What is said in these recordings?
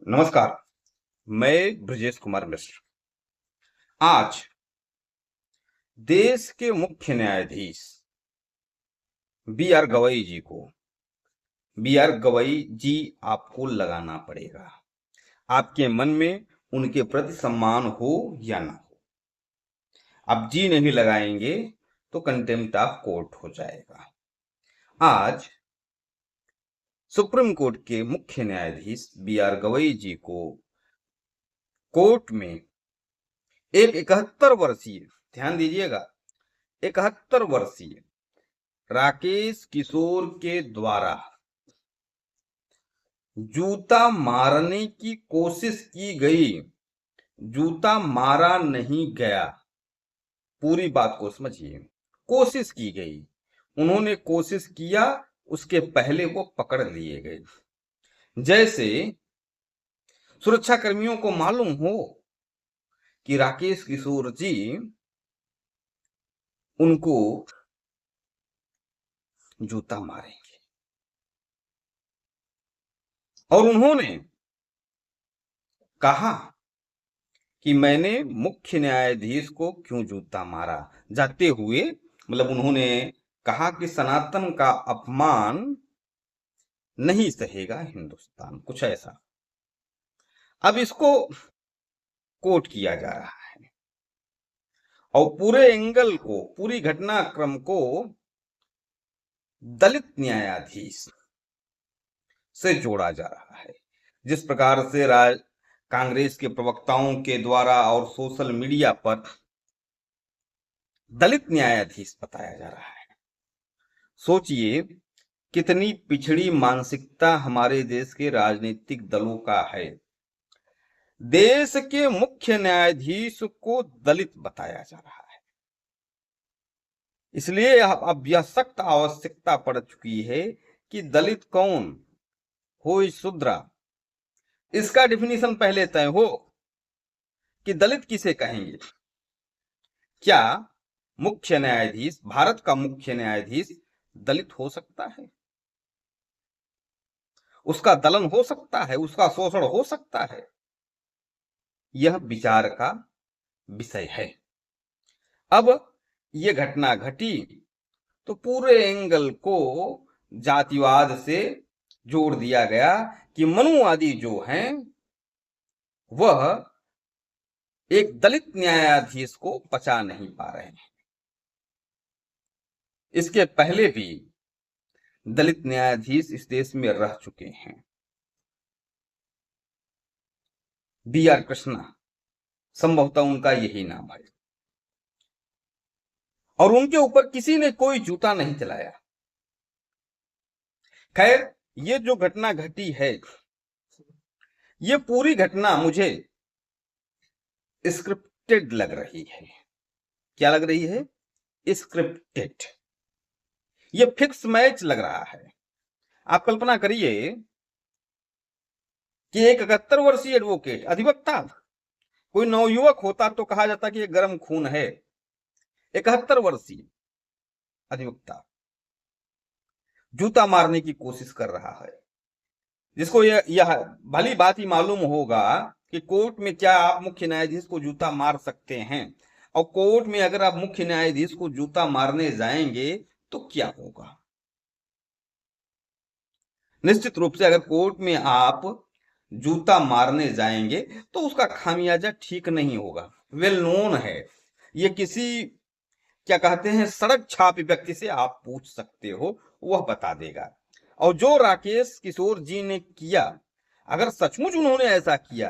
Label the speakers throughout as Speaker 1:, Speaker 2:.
Speaker 1: नमस्कार, मैं ब्रजेश कुमार मिश्र। आज देश के मुख्य न्यायाधीश बी आर गवई जी को बी आर गवई जी आपको लगाना पड़ेगा। आपके मन में उनके प्रति सम्मान हो या ना हो। आप जी नहीं लगाएंगे तो कंटेम्प्ट ऑफ कोर्ट हो जाएगा। आज सुप्रीम कोर्ट के मुख्य न्यायाधीश बी आर गवई जी को कोर्ट में एक 71 वर्षीय, ध्यान दीजिएगा, 71 वर्षीय राकेश किशोर के द्वारा जूता मारने की कोशिश की गई। जूता मारा नहीं गया, पूरी बात को समझिए। कोशिश की गई, उन्होंने कोशिश किया, उसके पहले वो पकड़ लिए गए। जैसे सुरक्षा कर्मियों को मालूम हो कि राकेश किशोर जी उनको जूता मारेंगे और उन्होंने कहा कि मैंने मुख्य न्यायाधीश को क्यों जूता मारा, जाते हुए मतलब उन्होंने कहा कि सनातन का अपमान नहीं सहेगा हिंदुस्तान, कुछ ऐसा। अब इसको कोट किया जा रहा है और पूरे एंगल को, पूरी घटनाक्रम को दलित न्यायाधीश से जोड़ा जा रहा है। जिस प्रकार से कांग्रेस के प्रवक्ताओं के द्वारा और सोशल मीडिया पर दलित न्यायाधीश बताया जा रहा है, सोचिए कितनी पिछड़ी मानसिकता हमारे देश के राजनीतिक दलों का है। देश के मुख्य न्यायाधीश को दलित बताया जा रहा है। इसलिए अब यह सख्त आवश्यकता पड़ चुकी है कि दलित कौन हो, शूद्रा, इसका डिफिनीशन पहले तय हो कि दलित किसे कहेंगे। क्या मुख्य न्यायाधीश, भारत का मुख्य न्यायाधीश दलित हो सकता है? उसका दलन हो सकता है, उसका शोषण हो सकता है? यह विचार का विषय है। अब यह घटना घटी तो पूरे एंगल को जातिवाद से जोड़ दिया गया कि मनुवादी जो हैं वह एक दलित न्यायाधीश को पचा नहीं पा रहे हैं। इसके पहले भी दलित न्यायाधीश इस देश में रह चुके हैं। बी आर कृष्णा, संभवतः उनका यही नाम है, और उनके ऊपर किसी ने कोई जूता नहीं चलाया। खैर, ये जो घटना घटी है, ये पूरी घटना मुझे स्क्रिप्टेड लग रही है। क्या लग रही है? स्क्रिप्टेड। ये फिक्स मैच लग रहा है। आप कल्पना करिए कि एक 71 वर्षीय एडवोकेट, अधिवक्ता, कोई नवयुवक होता तो कहा जाता कि ये गर्म खून है। 71 वर्षीय अधिवक्ता जूता मारने की कोशिश कर रहा है, जिसको यह भली बात ही मालूम होगा कि कोर्ट में क्या आप मुख्य न्यायाधीश को जूता मार सकते हैं, और कोर्ट में अगर आप मुख्य न्यायाधीश को जूता मारने जाएंगे तो क्या होगा। निश्चित रूप से अगर कोर्ट में आप जूता मारने जाएंगे तो उसका खामियाजा ठीक नहीं होगा। वेल नोन है, ये किसी, क्या कहते हैं, सड़क छाप व्यक्ति से आप पूछ सकते हो, वह बता देगा। और जो राकेश किशोर जी ने किया, अगर सचमुच उन्होंने ऐसा किया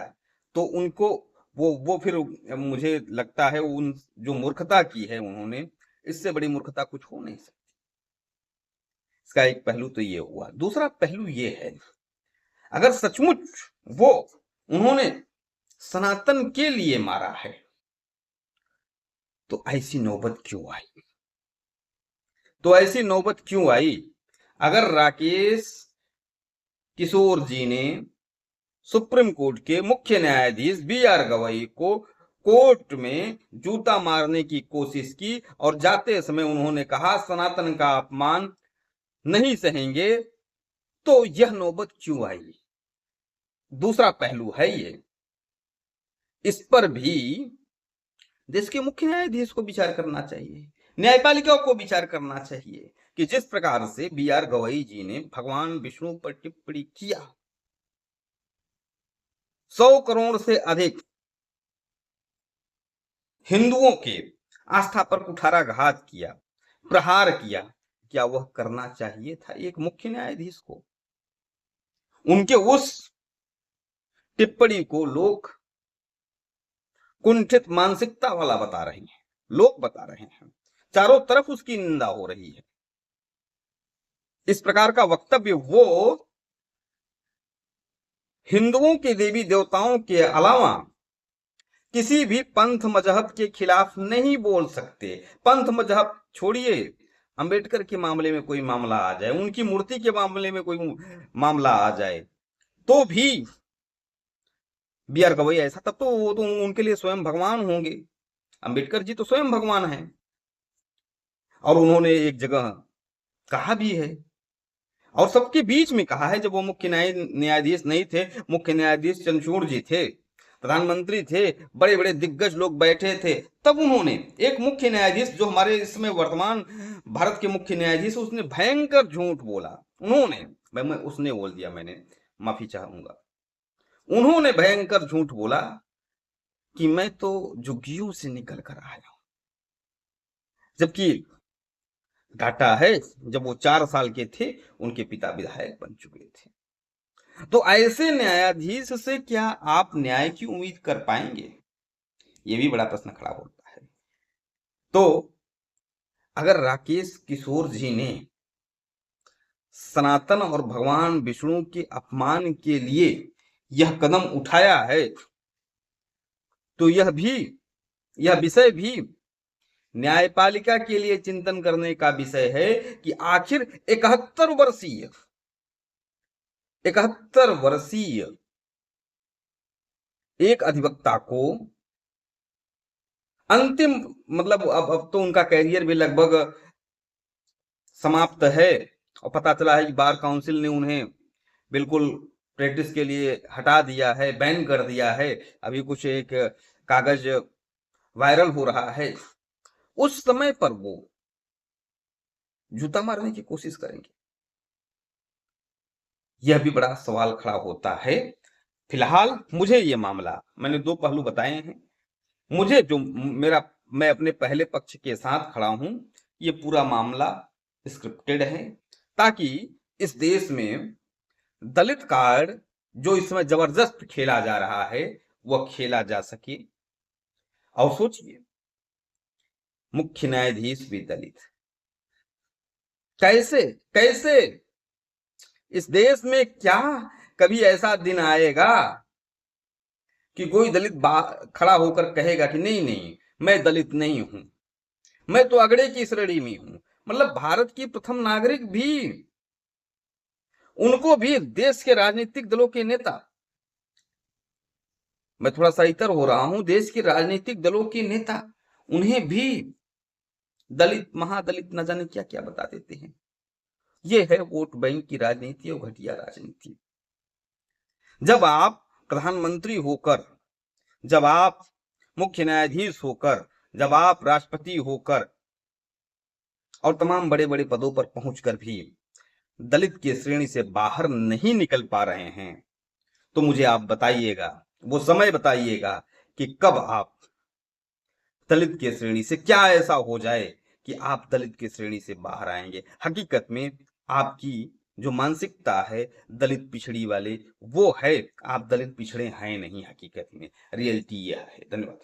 Speaker 1: तो उनको वो फिर मुझे लगता है उन जो मूर्खता की है उन्होंने, इससे बड़ी मूर्खता कुछ हो नहीं सकती। इसका एक पहलू तो ये हुआ। दूसरा पहलू ये है, अगर सचमुच वो उन्होंने सनातन के लिए मारा है तो ऐसी नौबत क्यों आई? अगर राकेश किशोर जी ने सुप्रीम कोर्ट के मुख्य न्यायाधीश बी आर गवई को कोर्ट में जूता मारने की कोशिश की और जाते समय उन्होंने कहा सनातन का अपमान नहीं सहेंगे, तो यह नौबत क्यों आई? दूसरा पहलू है ये। इस पर भी देश के मुख्य न्यायाधीश को विचार करना चाहिए, न्यायपालिका को विचार करना चाहिए कि जिस प्रकार से B.R. गवई जी ने भगवान विष्णु पर टिप्पणी किया, 100 करोड़ से अधिक हिंदुओं के आस्था पर कुठाराघात किया, प्रहार किया, क्या वह करना चाहिए था एक मुख्य न्यायाधीश को? उनके उस टिप्पणी को लोग कुंठित मानसिकता वाला बता रहे हैं, लोग बता रहे हैं, चारों तरफ उसकी निंदा हो रही है। इस प्रकार का वक्तव्य वो हिंदुओं के देवी देवताओं के अलावा किसी भी पंथ मजहब के खिलाफ नहीं बोल सकते। पंथ मजहब छोड़िए, अंबेडकर के मामले में कोई मामला आ जाए, उनकी मूर्ति के मामले में कोई मामला आ जाए, तो भी B.R. गवई ऐसा, तब तो वो तो उनके लिए स्वयं भगवान होंगे। अंबेडकर जी तो स्वयं भगवान हैं। और उन्होंने एक जगह कहा भी है, और सबके बीच में कहा है, जब वो मुख्य न्यायाधीश नहीं थे, मुख्य न्यायाधीश चंद्रचूड़ जी थे, प्रधानमंत्री थे, बड़े बड़े दिग्गज लोग बैठे थे, तब उन्होंने एक मुख्य न्यायाधीश जो हमारे इसमें वर्तमान भारत के मुख्य न्यायाधीश, उसने भयंकर झूठ बोला। उन्होंने, मैं उसने बोल दिया, मैंने माफी चाहूंगा, उन्होंने भयंकर झूठ बोला कि मैं तो झुग्गियों से निकल कर आया हूं, जबकि डाटा है जब वो 4 साल के थे उनके पिता विधायक बन चुके थे। तो ऐसे न्यायाधीश से क्या आप न्याय की उम्मीद कर पाएंगे? ये भी बड़ा प्रश्न खड़ा होता है। तो अगर राकेश किशोर जी ने सनातन और भगवान विष्णु के अपमान के लिए यह कदम उठाया है, तो यह विषय भी न्यायपालिका के लिए चिंतन करने का विषय है कि आखिर 71 वर्षीय एक अधिवक्ता को अंतिम, मतलब अब तो उनका कैरियर भी लगभग समाप्त है, और पता चला है कि बार काउंसिल ने उन्हें बिल्कुल प्रैक्टिस के लिए हटा दिया है, बैन कर दिया है। अभी कुछ एक कागज वायरल हो रहा है। उस समय पर वो जूता मारने की कोशिश करेंगे, यह भी बड़ा सवाल खड़ा होता है। फिलहाल मुझे ये मामला, मैंने 2 पहलू बताए हैं, मुझे जो मैं अपने पहले पक्ष के साथ खड़ा हूं, ये पूरा मामला स्क्रिप्टेड है, ताकि इस देश में दलित कार्ड जो इसमें जबरदस्त खेला जा रहा है वह खेला जा सके। और सोचिए, मुख्य न्यायाधीश भी दलित, कैसे कैसे इस देश में क्या कभी ऐसा दिन आएगा कि कोई दलित खड़ा होकर कहेगा कि नहीं नहीं, मैं दलित नहीं हूं, मैं तो अगड़े की श्रेणी में हूं? मतलब भारत की प्रथम नागरिक भी, उनको भी देश के राजनीतिक दलों के नेता, मैं थोड़ा सा इतर हो रहा हूं, देश के राजनीतिक दलों के नेता उन्हें भी दलित, महादलित न जाने क्या क्या बता देते हैं। यह है वोट बैंक की राजनीति और घटिया राजनीति। जब आप प्रधानमंत्री होकर, जब आप मुख्य न्यायाधीश होकर, जब आप राष्ट्रपति होकर और तमाम बड़े बड़े पदों पर पहुंचकर भी दलित की श्रेणी से बाहर नहीं निकल पा रहे हैं, तो मुझे आप बताइएगा, वो समय बताइएगा कि कब आप दलित की श्रेणी से, क्या ऐसा हो जाए कि आप दलित की श्रेणी से बाहर आएंगे। हकीकत में आपकी जो मानसिकता है दलित पिछड़ी वाले, वो है, आप दलित पिछड़े हैं नहीं, हकीकत में रियलिटी यह है। धन्यवाद।